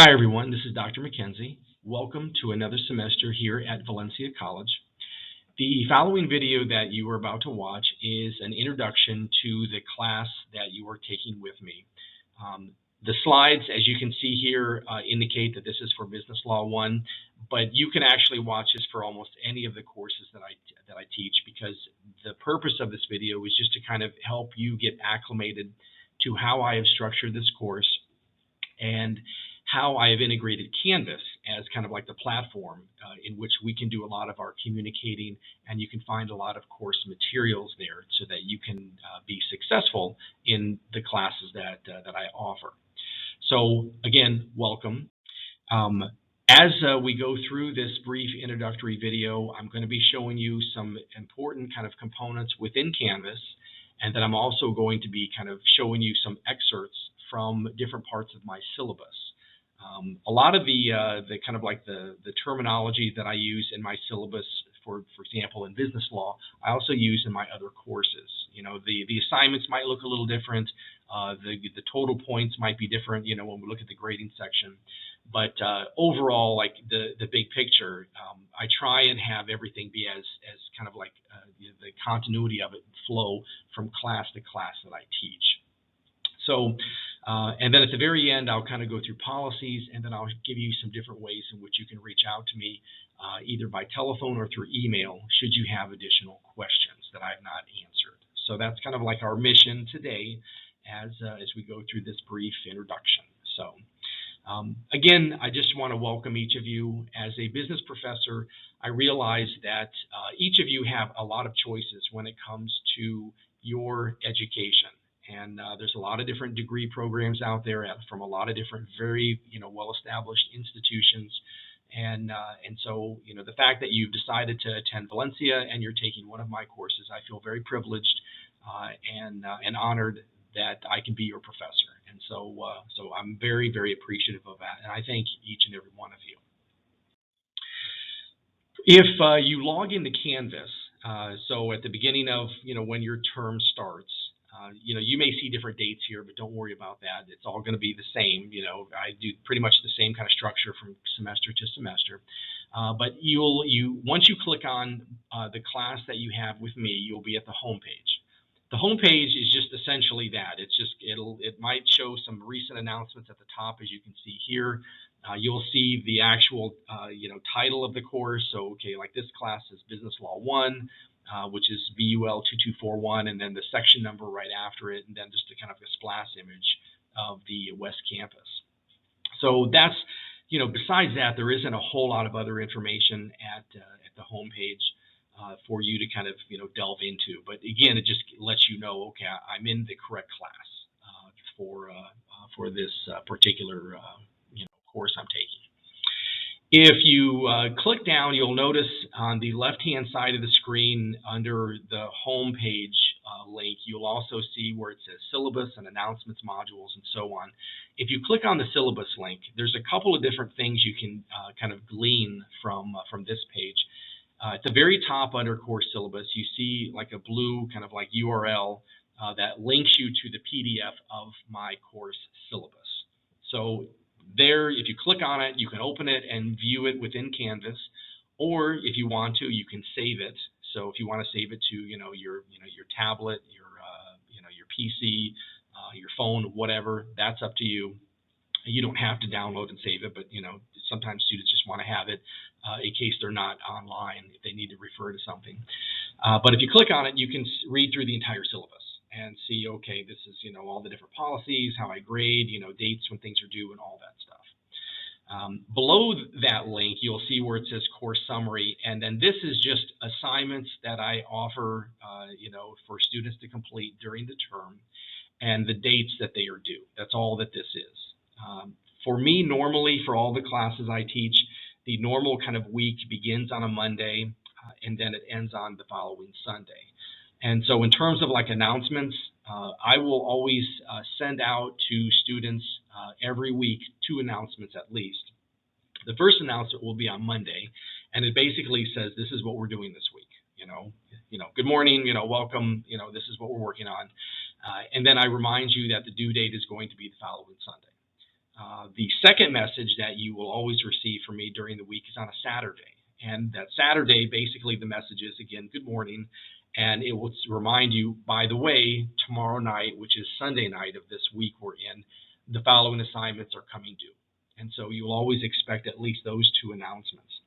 Hi, everyone. This is Dr. McKenzie. Welcome to another semester here at Valencia College. The following video that you are about to watch is an introduction to the class that you are taking with me. The slides, as you can see here, indicate that this is for Business Law 1, but you can actually watch this for almost any of the courses that I teach, because the purpose of this video is just to kind of help you get acclimated to how I have structured this course and how I have integrated Canvas as kind of like the platform in which we can do a lot of our communicating, and you can find a lot of course materials there so that you can be successful in the classes that I offer. So again, welcome. As we go through this brief introductory video, I'm going to be showing you some important kind of components within Canvas, and then I'm also going to be kind of showing you some excerpts from different parts of my syllabus. A lot of the kind of like the terminology that I use in my syllabus, for example, in business law, I also use in my other courses. You know, the assignments might look a little different. The total points might be different, you know, when we look at the grading section. But overall, like the big picture, I try and have everything be as kind of like the continuity of it flow from class to class that I teach. So, and then at the very end, I'll kind of go through policies, and then I'll give you some different ways in which you can reach out to me, either by telephone or through email, should you have additional questions that I have not answered. So that's kind of like our mission today as we go through this brief introduction. So again, I just want to welcome each of you. As a business professor, I realize that each of you have a lot of choices when it comes to your education. And there's a lot of different degree programs out there from a lot of different very well-established institutions. And so the fact that you've decided to attend Valencia and you're taking one of my courses, I feel very privileged and honored that I can be your professor. And so I'm very, very appreciative of that. And I thank each and every one of you. If you log into Canvas, so at the beginning of when your term starts, you may see different dates here, but don't worry about that. It's all going to be the same. I do pretty much the same kind of structure from semester to semester. But once you click on the class that you have with me, you'll be at the home page. The home page is just essentially that. It might show some recent announcements at the top, as you can see here. You'll see the actual title of the course. So like this class is Business Law 1. Which is BUL 2241, and then the section number right after it, and then just a kind of a splash image of the West Campus. So that's, besides that, there isn't a whole lot of other information at the home page for you to kind of, delve into. But again, it just lets you know, okay, I'm in the correct class for this particular, course I'm taking. If you click down, you'll notice on the left-hand side of the screen under the home page link, you'll also see where it says syllabus and announcements, modules, and so on. If you click on the syllabus link, there's a couple of different things you can kind of glean from this page. At the very top under course syllabus, you see like a blue kind of like URL that links you to the PDF of my course syllabus. So there, if you click on it, you can open it and view it within Canvas, or if you want to, you can save it. So if you want to save it to your tablet, your PC, your phone, whatever, that's up to you. You don't have to download and save it, but sometimes students just want to have it in case they're not online, if they need to refer to something. But if you click on it, you can read through the entire syllabus and see, okay, this is, all the different policies, how I grade, dates when things are due, and all that stuff. Below that link, you'll see where it says course summary, and then this is just assignments that I offer, for students to complete during the term, and the dates that they are due. That's all that this is. For me, normally, for all the classes I teach, the normal kind of week begins on a Monday, and then it ends on the following Sunday. And so in terms of like announcements, I will always send out to students every week 2 announcements at least. The first announcement will be on Monday, and it basically says, this is what we're doing this week. Good morning, welcome, this is what we're working on. And then I remind you that the due date is going to be the following Sunday. The second message that you will always receive from me during the week is on a Saturday. And that Saturday, basically the message is, again, good morning. And it will remind you, by the way, tomorrow night, which is Sunday night of this week we're in, the following assignments are coming due. And so you'll always expect at least those two announcements.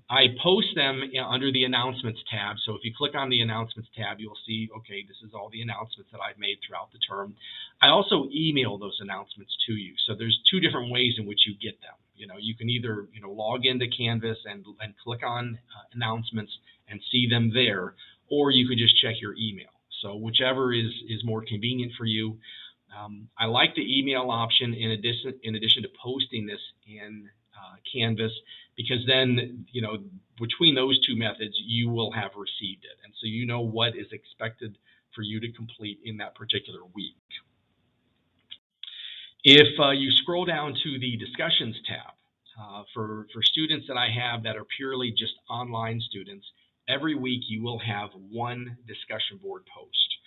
I post them under the announcements tab. So if you click on the announcements tab, you'll see, okay, this is all the announcements that I've made throughout the term. I also email those announcements to you. So there's two different ways in which you get them. You can either, log into Canvas and click on announcemements and see them there, or you could just check your email. So whichever is more convenient for you. I like the email option in addition to posting this in Canvas, because then, between those two methods, you will have received it. And so you know what is expected for you to complete in that particular week. If you scroll down to the discussions tab, for students that I have that are purely just online students, every week you will have one discussion board post.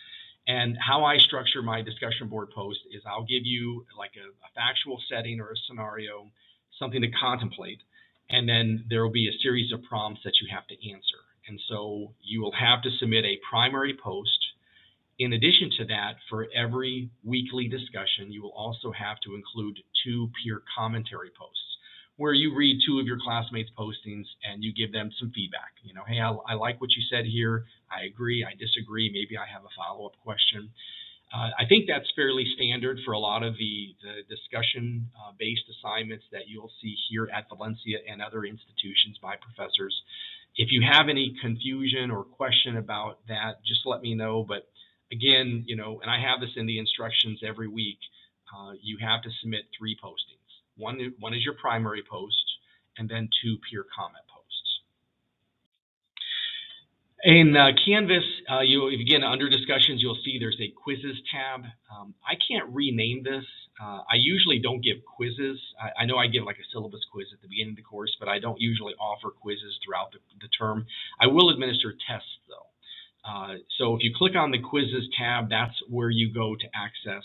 And how I structure my discussion board post is I'll give you like a factual setting or a scenario, something to contemplate, and then there will be a series of prompts that you have to answer. And so you will have to submit a primary post. In addition to that, for every weekly discussion, you will also have to include 2 peer commentary posts where you read 2 of your classmates' postings and you give them some feedback. Hey, I like what you said here. I agree, I disagree, maybe I have a follow-up question. I think that's fairly standard for a lot of the discussion-based assignments that you'll see here at Valencia and other institutions by professors. If you have any confusion or question about that, just let me know. But again, and I have this in the instructions every week, you have to submit 3 postings. One is your primary post, and then 2 peer comment posts. In Canvas, again, under discussions, you'll see there's a quizzes tab. I can't rename this. I usually don't give quizzes. I know I give like a syllabus quiz at the beginning of the course, but I don't usually offer quizzes throughout the term. I will administer tests, though. So if you click on the quizzes tab, that's where you go to access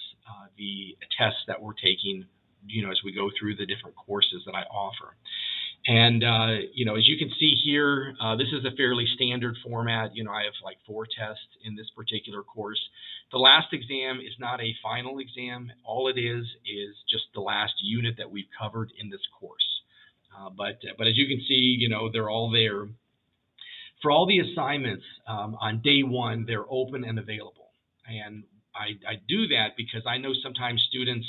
the tests that we're taking, as we go through the different courses that I offer. And, as you can see here, this is a fairly standard format. I have like 4 tests in this particular course. The last exam is not a final exam. All it is just the last unit that we've covered in this course. But as you can see, they're all there. For all the assignments, on day 1, they're open and available. And I do that because I know sometimes students,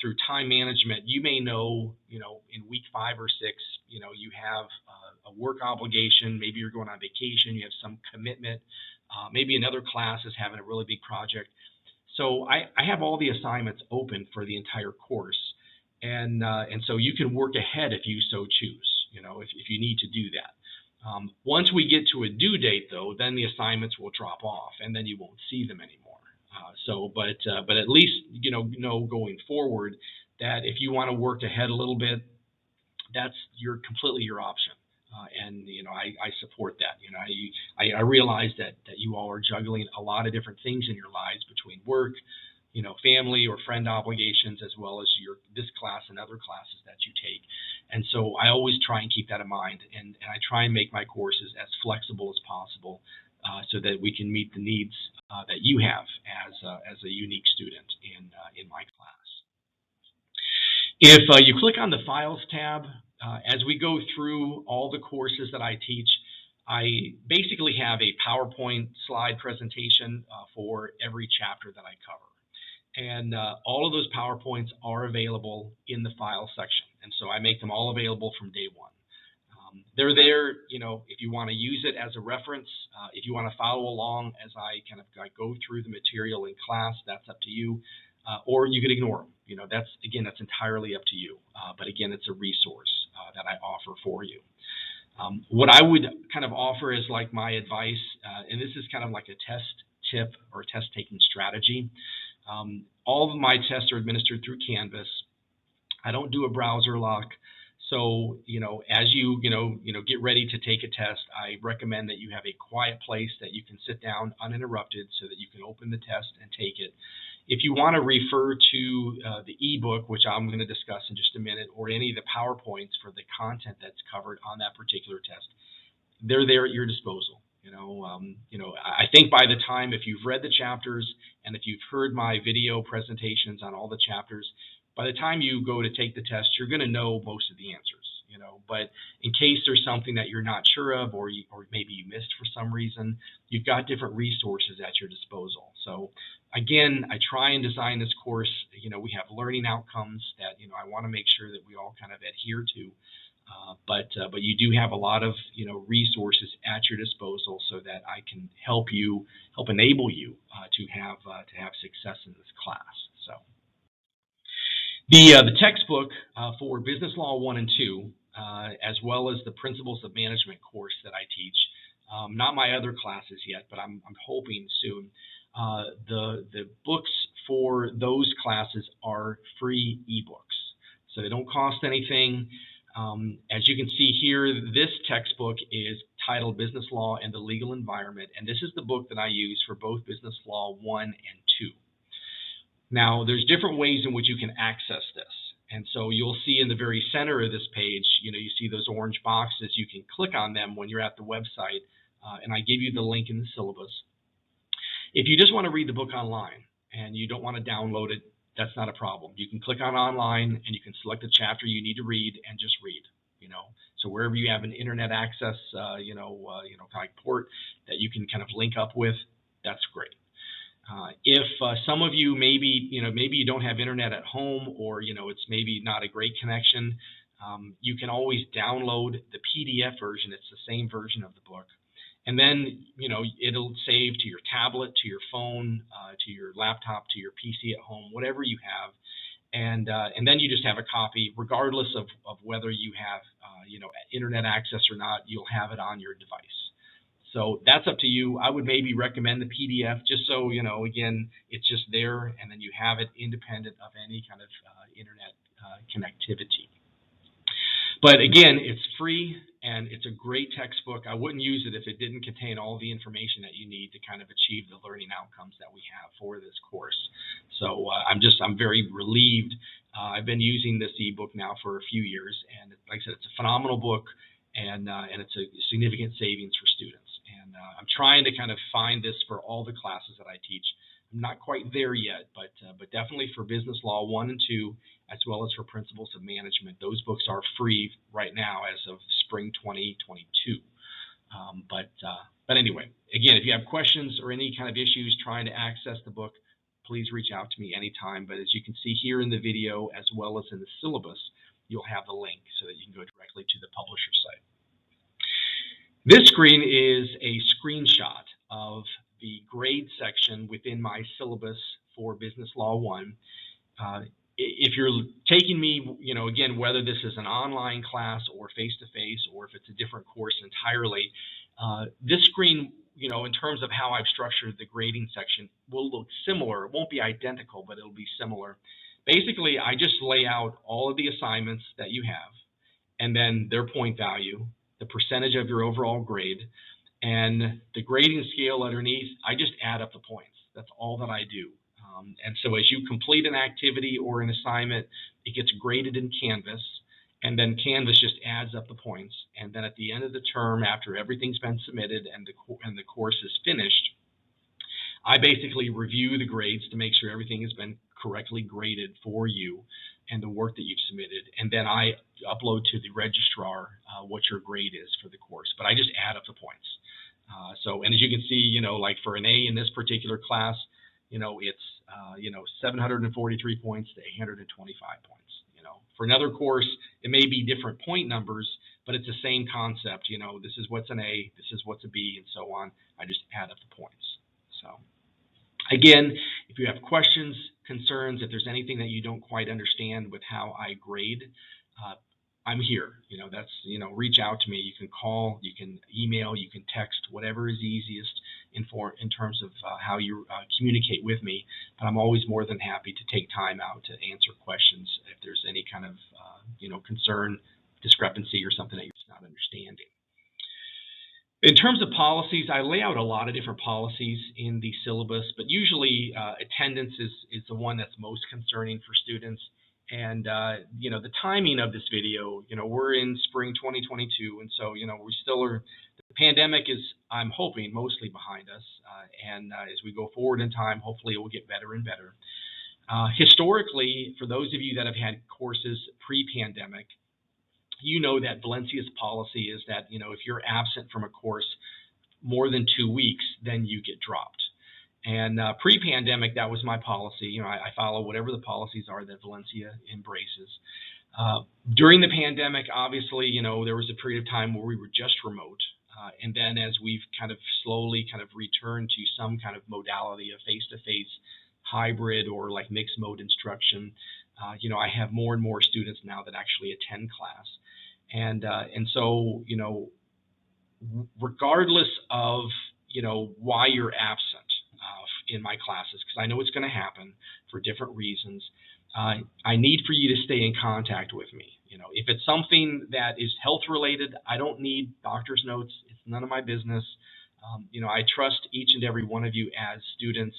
through time management, you may know, in week 5 or 6, you have a work obligation. Maybe you're going on vacation. You have some commitment. Maybe another class is having a really big project. So I have all the assignments open for the entire course. And so you can work ahead if you so choose, if you need to do that. Once we get to a due date, though, then the assignments will drop off, and then you won't see them anymore. But at least know going forward that if you want to work ahead a little bit, that's completely your option. And I support that. I realize that you all are juggling a lot of different things in your lives between work, family or friend obligations, as well as this class and other classes that you take. And so I always try and keep that in mind, and I try and make my courses as flexible as possible, so that we can meet the needs that you have as a unique student in my class. If you click on the Files tab, as we go through all the courses that I teach, I basically have a PowerPoint slide presentation for every chapter that I cover. And all of those PowerPoints are available in the File section. And so I make them all available from day 1. They're there, if you want to use it as a reference, if you want to follow along as I go through the material in class, that's up to you, or you could ignore them. That's entirely up to you. But again, it's a resource that I offer for you. What I would kind of offer is like my advice, and this is kind of like a test tip or test taking strategy. All of my tests are administered through Canvas. I don't do a browser lock. So, as you get ready to take a test, I recommend that you have a quiet place that you can sit down uninterrupted so that you can open the test and take it. If you want to refer to the ebook, which I'm going to discuss in just a minute, or any of the PowerPoints for the content that's covered on that particular test, they're there at your disposal. I think by the time, if you've read the chapters and if you've heard my video presentations on all the chapters, by the time you go to take the test, you're going to know most of the answers. But in case there's something that you're not sure of, or maybe you missed for some reason, you've got different resources at your disposal. So again, I try and design this course. We have learning outcomes that I want to make sure that we all kind of adhere to. But you do have a lot of resources at your disposal so that I can help enable you to have success in this class. So the textbook for Business Law 1 and 2, as well as the Principles of Management course that I teach, not my other classes yet, but I'm hoping soon. The books for those classes are free ebooks, so they don't cost anything. As you can see here, this textbook is titled Business Law and the Legal Environment, and this is the book that I use for both Business Law 1 and 2. Now, there's different ways in which you can access this. And so you'll see in the very center of this page, you see those orange boxes. You can click on them when you're at the website, and I give you the link in the syllabus. If you just want to read the book online and you don't want to download it, that's not a problem. You can click on online and you can select the chapter you need to read and just read. So wherever you have an internet access, kind of port that you can kind of link up with, that's great. If some of you maybe you don't have internet at home, or it's maybe not a great connection, you can always download the PDF version. It's the same version of the book, and then it'll save to your tablet, to your phone, to your laptop, to your PC at home, whatever you have, and then you just have a copy, regardless of whether you have internet access or not. You'll have it on your device. So that's up to you. I would maybe recommend the PDF, just so, again, it's just there, and then you have it independent of any kind of internet connectivity. But again, it's free, and it's a great textbook. I wouldn't use it if it didn't contain all the information that you need to kind of achieve the learning outcomes that we have for this course. So I'm very relieved. I've been using this ebook now for a few years, and like I said, it's a phenomenal book, and it's a significant savings for students. And I'm trying to kind of find this for all the classes that I teach. I'm not quite there yet, but definitely for Business Law 1 and 2, as well as for Principles of Management. Those books are free right now as of spring 2022. But anyway, again, if you have questions or any kind of issues trying to access the book, please reach out to me anytime. But as you can see here in the video, as well as in the syllabus, you'll have the link so that you can go directly to the publisher site. This screen is a screenshot of the grade section within my syllabus for Business Law 1. If you're taking me, again, whether this is an online class or face-to-face, or if it's a different course entirely, this screen, in terms of how I've structured the grading section, will look similar. It won't be identical, but it'll be similar. Basically, I just lay out all of the assignments that you have, and then their point value, the percentage of your overall grade, and the grading scale underneath. I just add up the points. That's all that I do. And so as you complete an activity or an assignment, it gets graded in Canvas, and then Canvas just adds up the points. And then at the end of the term, after everything's been submitted and the course is finished, I basically review the grades to make sure everything has been correctly graded for you and the work that you've submitted, and then I upload to the registrar what your grade is for the course. But I just add up the points. And as you can see, like for an A in this particular class, it's 743 points to 825 points. For another course, it may be different point numbers, but it's the same concept. This is what's an A, this is what's a B, and so on. I just add up the points. So again, if you have questions, concerns, if there's anything that you don't quite understand with how I grade, I'm here. Reach out to me. You can call, you can email, you can text, whatever is easiest in terms of how you communicate with me. But I'm always more than happy to take time out to answer questions if there's any kind of concern discrepancy or something that you're just not understanding. In terms of policies, I lay out a lot of different policies in the syllabus, but usually attendance is the one that's most concerning for students. And the timing of this video, we're in spring 2022, and so we still are. The pandemic is, I'm hoping, mostly behind us, and as we go forward in time, hopefully it will get better and better. Historically, for those of you that have had courses pre-pandemic, you know that Valencia's policy is that, if you're absent from a course more than 2 weeks, then you get dropped. And pre-pandemic, that was my policy. I follow whatever the policies are that Valencia embraces. During the pandemic, obviously, there was a period of time where we were just remote. And then as we've kind of slowly kind of returned to some kind of modality of face-to-face hybrid or like mixed mode instruction, I have more and more students now that actually attend class. And so, regardless of, why you're absent in my classes, because I know it's going to happen for different reasons, I need for you to stay in contact with me. If it's something that is health related, I don't need doctor's notes. It's none of my business. I trust each and every one of you as students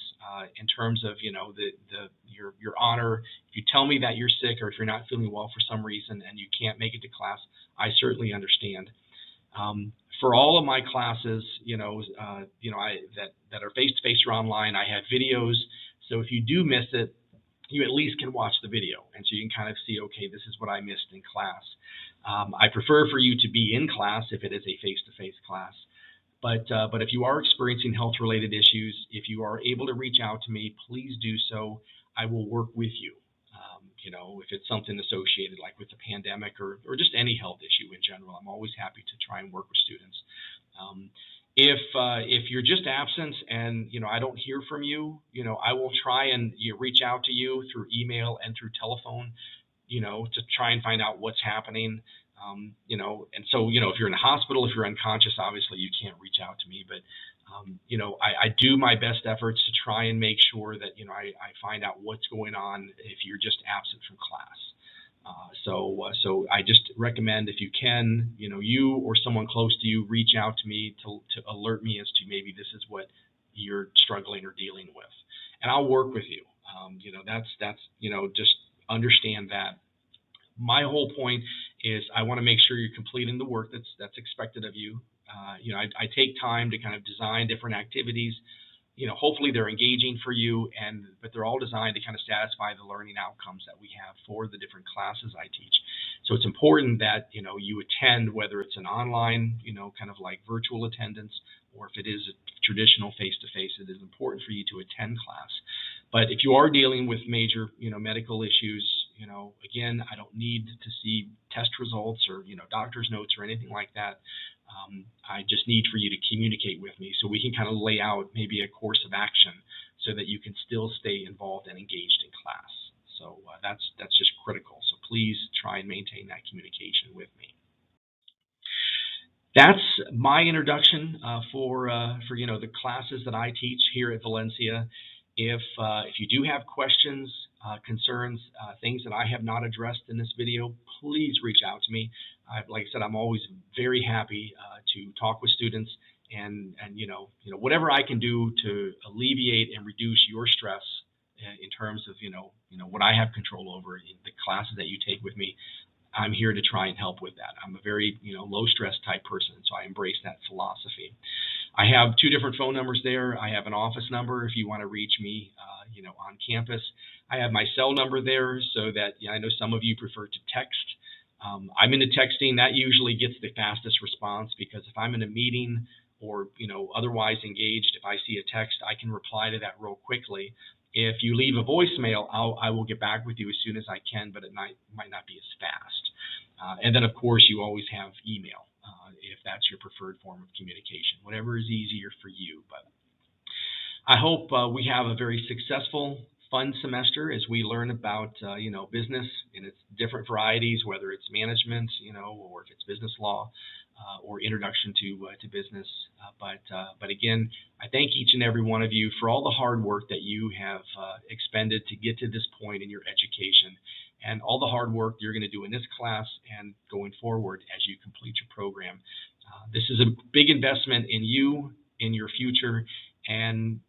in terms of, your honor. If you tell me that you're sick or if you're not feeling well for some reason and you can't make it to class, I certainly understand. For all of my classes, that are face-to-face or online, I have videos. So if you do miss it, you at least can watch the video, and so you can kind of see, okay, this is what I missed in class. I prefer for you to be in class if it is a face-to-face class. But if you are experiencing health-related issues, if you are able to reach out to me, please do so. I will work with you. If it's something associated like with the pandemic or just any health issue in general, I'm always happy to try and work with students. If you're just absent and I don't hear from you, I will try and reach out to you through email and through telephone, to try and find out what's happening. And so, if you're in the hospital, if you're unconscious, obviously you can't reach out to me, but, I do my best efforts to try and make sure that, I find out what's going on if you're just absent from class. So I just recommend if you can, you or someone close to you, reach out to me to alert me as to maybe this is what you're struggling or dealing with, and I'll work with you. That's just understand that. My whole point is I want to make sure you're completing the work that's expected of you. I take time to kind of design different activities. Hopefully they're engaging for you, but they're all designed to kind of satisfy the learning outcomes that we have for the different classes I teach. So it's important that you attend, whether it's an online, kind of like virtual attendance, or if it is a traditional face-to-face. It is important for you to attend class. But if you are dealing with major, medical issues, again, I don't need to see test results or, doctor's notes or anything like that. I just need for you to communicate with me so we can kind of lay out maybe a course of action so that you can still stay involved and engaged in class. So that's just critical. So please try and maintain that communication with me. That's my introduction for the classes that I teach here at Valencia. If you do have questions, concerns, things that I have not addressed in this video, please reach out to me. Like I said, I'm always very happy to talk with students and whatever I can do to alleviate and reduce your stress in terms of what I have control over in the classes that you take with me. I'm here to try and help with that. I'm a very low stress type person, so I embrace that philosophy. I have 2 different phone numbers there. I have an office number if you want to reach me, on campus. I have my cell number there so that I know some of you prefer to text. I'm into texting. That usually gets the fastest response because if I'm in a meeting or otherwise engaged, if I see a text, I can reply to that real quickly. If you leave a voicemail, I will get back with you as soon as I can, but it might not be as fast. And then, of course, you always have email if that's your preferred form of communication, whatever is easier for you. But I hope we have a very successful, fun semester as we learn about, business in its different varieties, whether it's management, or if it's business law, or introduction to business. But again, I thank each and every one of you for all the hard work that you have expended to get to this point in your education, and all the hard work you're going to do in this class and going forward as you complete your program. This is a big investment in you, in your future, and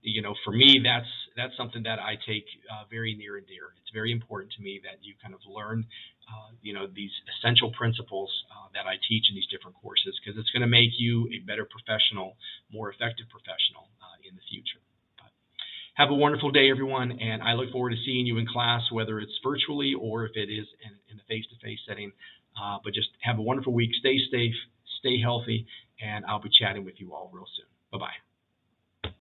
for me, that's something that I take very near and dear. It's very important to me that you kind of learn, these essential principles that I teach in these different courses, because it's going to make you a better professional, more effective professional in the future. But have a wonderful day, everyone, and I look forward to seeing you in class, whether it's virtually or if it is in a face-to-face setting. But just have a wonderful week. Stay safe, stay healthy, and I'll be chatting with you all real soon. Bye-bye.